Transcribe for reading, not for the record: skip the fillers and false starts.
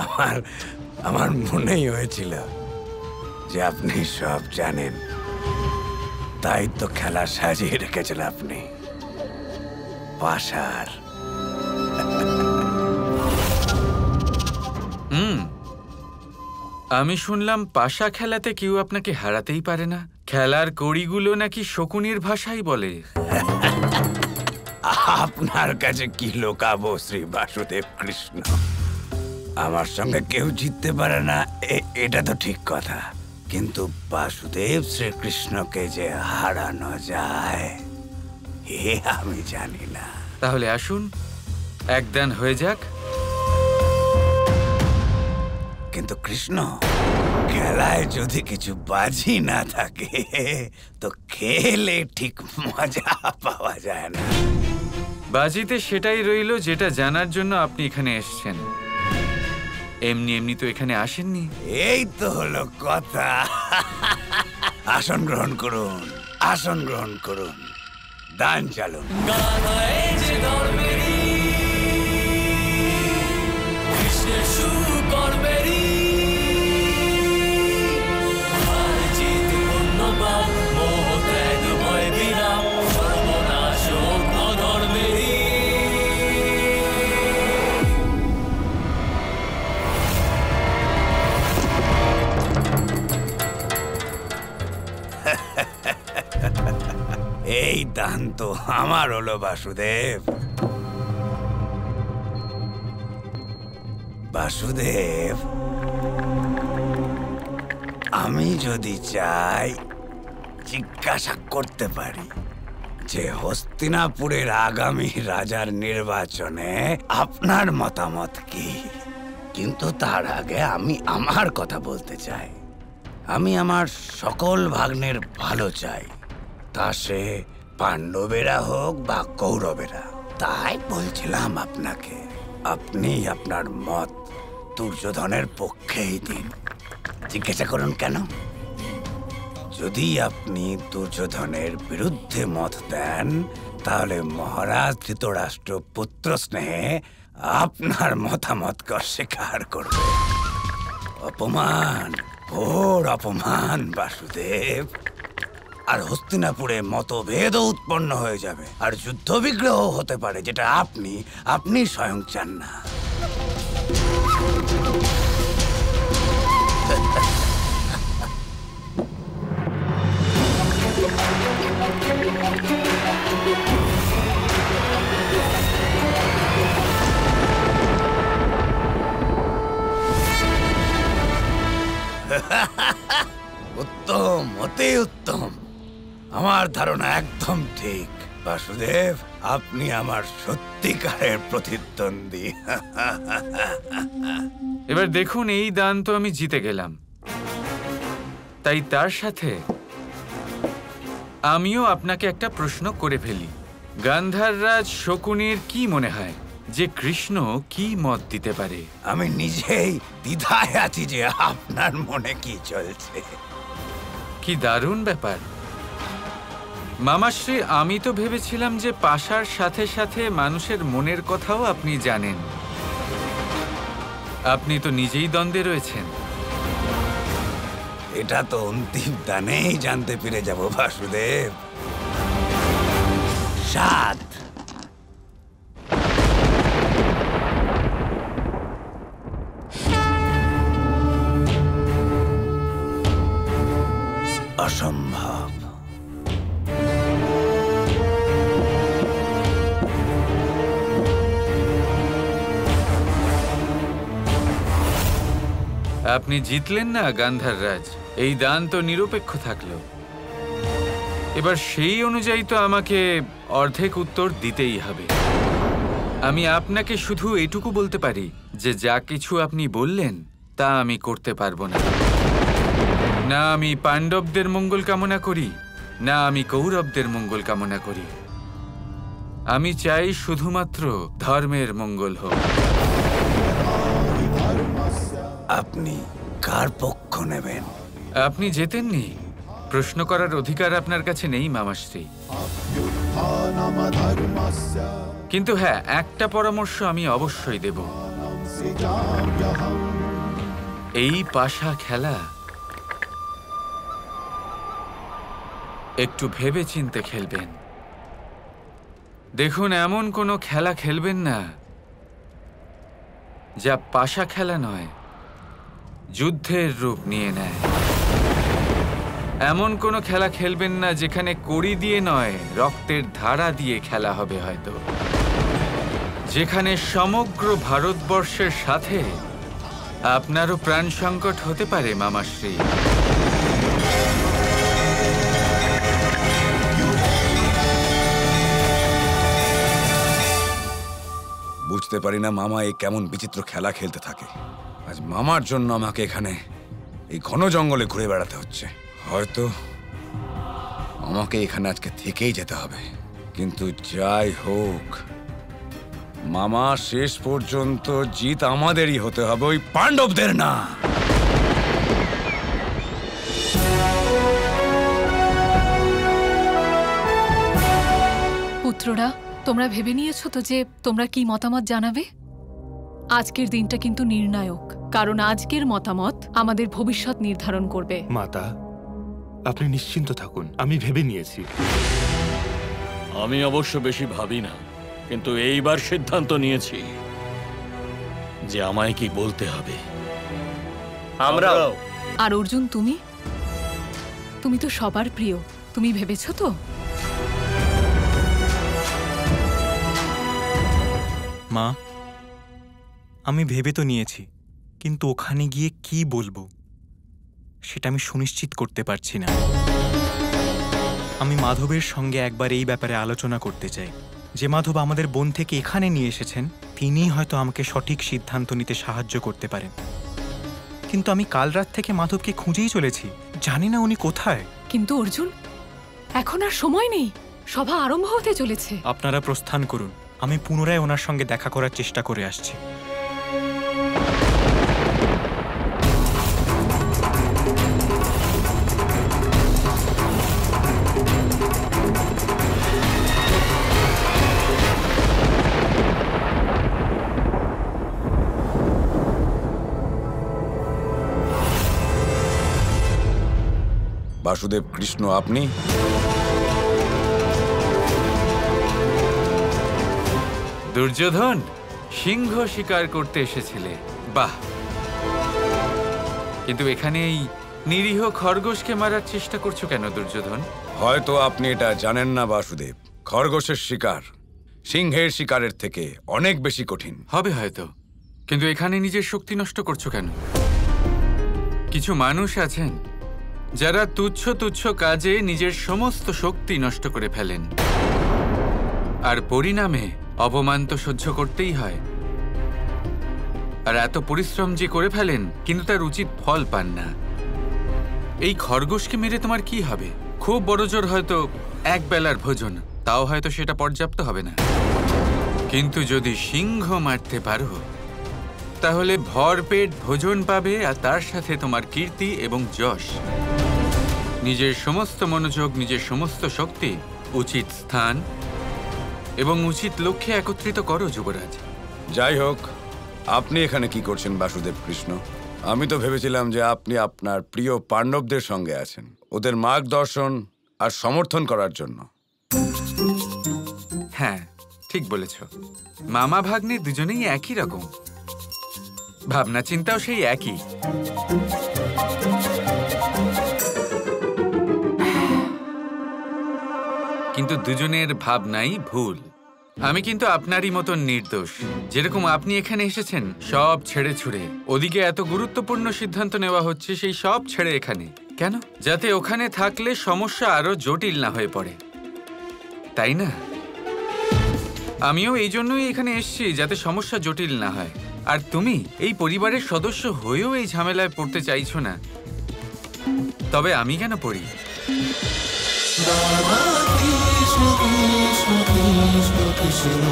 আমার আমার মনেই হয়েছিল যে আপনি সব জানেন, তাই তো খেলা সাজিয়ে রেখেছেন আপনি। পাশার আমি শুনলাম পাশা খেলাতে কেউ আপনাকে হারাতেই পারে না। খেলার কড়িগুলো নাকি শকুনির ভাষাই বলে। আপনার কাছে কি লোকাবো শ্রী বাসুদেব কৃষ্ণ? আমার সঙ্গে কেউ জিততে পারে না এটা তো ঠিক কথা, কিন্তু বাসুদেব শ্রীকৃষ্ণকে যে হারানো যায় আমি জানি না। তাহলে আসুন একদান হয়ে যাক। কিন্তু কৃষ্ণ, খেলায় যদি কিছু বাজি না থাকে তো খেলে ঠিক মজা পাওয়া যায় না। বাজিতে সেটাই রইল যেটা জানার জন্য আপনি এখানে এসেছেন। এমনি এমনি তো এখানে আসেননি। এই তো হলো কথা। আসন গ্রহণ করুন, আসন গ্রহণ করুন, দান চালুন। এই দান তো আমার হলো বাসুদেব। বাসুদেব, আমি যদি চাই জিজ্ঞাসা করতে পারি যে হস্তিনাপুরের আগামী রাজার নির্বাচনে আপনার মতামত কি, কিন্তু তার আগে আমি আমার কথা বলতে চাই। আমি আমার সকল ভাগ্নের ভালো চাই, তা সে পাণ্ডবেরা হোক বা কৌরবেরা। তাই বলছিলাম আপনাকে, আপনি আপনার মত দুর্যোধনের পক্ষেই দিন। জিজ্ঞাসা করুন কেন? যদি আপনি দুর্যোধনের বিরুদ্ধে মত দেন তাহলে মহারাজ ধৃতরাষ্ট্র পুত্র স্নেহে আপনার মতামতকে অস্বীকার করবে। অপমান, ঘোর অপমান বাসুদেব। আর হস্তিনাপুরে মতভেদ উৎপন্ন হয়ে যাবে, আর যুদ্ধ বিগ্রহ হতে পারে, যেটা আপনি স্বয়ং চান না। উত্তম, অতি উত্তম। আমার ধারণা একদম ঠিক। বাসুদেব, আপনি আমার সত্যিকারের প্রতিদ্বন্দ্বী। এবার দেখুন, এই দান তো আমি জিতে গেলাম, তাই তার সাথে আমিও আপনাকে একটা প্রশ্ন করে ফেলি। গান্ধাররাজ শকুনির কি মনে হয় যে কৃষ্ণ কি মত দিতে পারে? আমি নিজেই দ্বিধায় আছি যে আপনার মনে কি চলছে। কি দারুণ ব্যাপার মামাশ্রী। আমি তো ভেবেছিলাম যে পাশার সাথে সাথে মানুষের মনের কথাও আপনি জানেন। আপনি তো নিজেই দ্বন্দ্বে রয়েছেন। এটা তো অন্তিম দানেই জানতে পেরে যাব বাসুদেব। সাত, অসম্ভব। আপনি জিতলেন না গান্ধাররাজ। এই দান তো নিরপেক্ষ থাকলো। এবার সেই অনুযায়ী তো আমাকে অর্ধেক উত্তর দিতেই হবে। আমি আপনাকে শুধু এটুকু বলতে পারি যে যা কিছু আপনি বললেন তা আমি করতে পারবো না। না আমি পাণ্ডবদের মঙ্গল কামনা করি, না আমি কৌরবদের মঙ্গল কামনা করি। আমি চাই শুধুমাত্র ধর্মের মঙ্গল হোক। আপনি কার পক্ষ নেবেন? আপনি জেতেননি, প্রশ্ন করার অধিকার আপনার কাছে নেই মামাশ্রী। কিন্তু হ্যাঁ, একটা পরামর্শ আমি অবশ্যই দেব। এই পাশা খেলা একটু ভেবে চিন্তে খেলবেন। দেখুন, এমন কোনো খেলা খেলবেন না যা পাশা খেলা নয়, যুদ্ধের রূপ নিয়ে নেয়। এমন কোনো খেলা খেলবেন না যেখানে কড়ি দিয়ে নয়, রক্তের ধারা দিয়ে খেলা হবে হয়তো, যেখানে সমগ্র ভারতবর্ষের সাথে আপনারও প্রাণ সংকট হতে পারে মামাশ্রী। বুঝতে পারি না মামা এই কেমন বিচিত্র খেলা খেলতে থাকে। আজ মামার জন্য আমাকে এখানে এই ঘন জঙ্গলে ঘুরে বেড়াতে হচ্ছে। হয়তো আমাকে এখানে আজকে থেকেই যেতে হবে। কিন্তু যাই হোক, মামা, শেষ পর্যন্ত জিত আমাদেরই হতে হবে, ওই পাণ্ডবদের না। পুত্ররা, তোমরা ভেবে নিয়েছো তো যে তোমরা কি মতামত জানাবে? আজকের দিনটা কিন্তু নির্ণায়ক, কারণ আজকের মতামত আমাদের ভবিষ্যৎ নির্ধারণ করবে। মাতা, আপনি নিশ্চিন্ত থাকুন, আমি ভেবে নিয়েছি। আমি অবশ্য বেশি ভাবি না, কিন্তু এইবার সিদ্ধান্ত নিয়েছি যে আমায় কি বলতে হবে। আমরাও। আর অর্জুন, তুমি তো সবার প্রিয়, তুমি ভেবেছো তো? মা, আমি ভেবে তো নিয়েছি, কিন্তু ওখানে গিয়ে কি বলবো সেটা আমি সুনিশ্চিত করতে পারছি না। আমি মাধবের সঙ্গে একবার এই ব্যাপারে আলোচনা করতে চাই। যে মাধব আমাদের বোন থেকে এখানে নিয়ে এসেছেন, তিনিই হয়তো আমাকে সঠিক সিদ্ধান্ত নিতে সাহায্য করতে পারেন। কিন্তু আমি কাল রাত থেকে মাধবকে খুঁজেই চলেছি, জানি না উনি কোথায়। কিন্তু অর্জুন, এখন আর সময় নেই, সভা আরম্ভ হতে চলেছে। আপনারা প্রস্থান করুন, আমি পুনরায় ওনার সঙ্গে দেখা করার চেষ্টা করে আসছি। বাসুদেব কৃষ্ণ, আপনি? দুর্যোধন, সিংহ শিকার করতে এসেছিলে, বাহ। কিন্তু এখানে এই নিরীহ খরগোশকে মারার চেষ্টা করছো কেন দুর্যোধন? হয়তো আপনি এটা জানেন না বাসুদেব, খরগোশের শিকার সিংহের শিকারের থেকে অনেক বেশি কঠিন হবে হয়তো, কিন্তু এখানে নিজের শক্তি নষ্ট করছো কেন? কিছু মানুষ আছেন যারা তুচ্ছ তুচ্ছ কাজে নিজের সমস্ত শক্তি নষ্ট করে ফেলেন, আর পরিণামে অপমান তো সহ্য করতেই হয়। আর এত পরিশ্রম যে করে ফেলেন, কিন্তু তার উচিত ফল পান না। এই খরগোশকে মেরে তোমার কি হবে? খুব বড় জোর হয়তো এক বেলার ভোজন, তাও হয়তো সেটা পর্যাপ্ত হবে না। কিন্তু যদি সিংহ মারতে পারো, তাহলে ভরপেট ভোজন পাবে, আর তার সাথে তোমার কীর্তি এবং যশ। নিজের সমস্ত মনোযোগ, নিজের সমস্ত শক্তি উচিত স্থান এবং উচিত লক্ষ্যে একত্রিত করো যুবরাজ। যাই হোক, আপনি এখানে কি করছেন বাসুদেব কৃষ্ণ? আমি তো ভেবেছিলাম যে আপনি আপনার প্রিয় পাণ্ডবদের সঙ্গে আছেন, ওদের মার্গদর্শন আর সমর্থন করার জন্য। হ্যাঁ, ঠিক বলেছ। মামা ভাগ্নে দুজনেই একই রকম, ভাবনা চিন্তাও সেই একই। কিন্তু দুজনের ভাবনাই ভুল। আমি কিন্তু আপনারই মতন নির্দোষ। যেরকম আপনি এখানে এসেছেন সব ছেড়ে ছুড়ে, ওদিকে এত গুরুত্বপূর্ণ সিদ্ধান্ত নেওয়া হচ্ছে, সেই সব ছেড়ে এখানে কেন? যাতে ওখানে থাকলে সমস্যা আরো জটিল না হয়ে পড়ে, তাই না? আমিও এই জন্যই এখানে এসেছি, যাতে সমস্যা জটিল না হয়। আর তুমি এই পরিবারের সদস্য হয়েও এই ঝামেলায় পড়তে চাইছো না, তবে আমি কেন পড়ি? Kৃষ্ণ কৃষ্ণ কৃষ্ণ কৃষ্ণ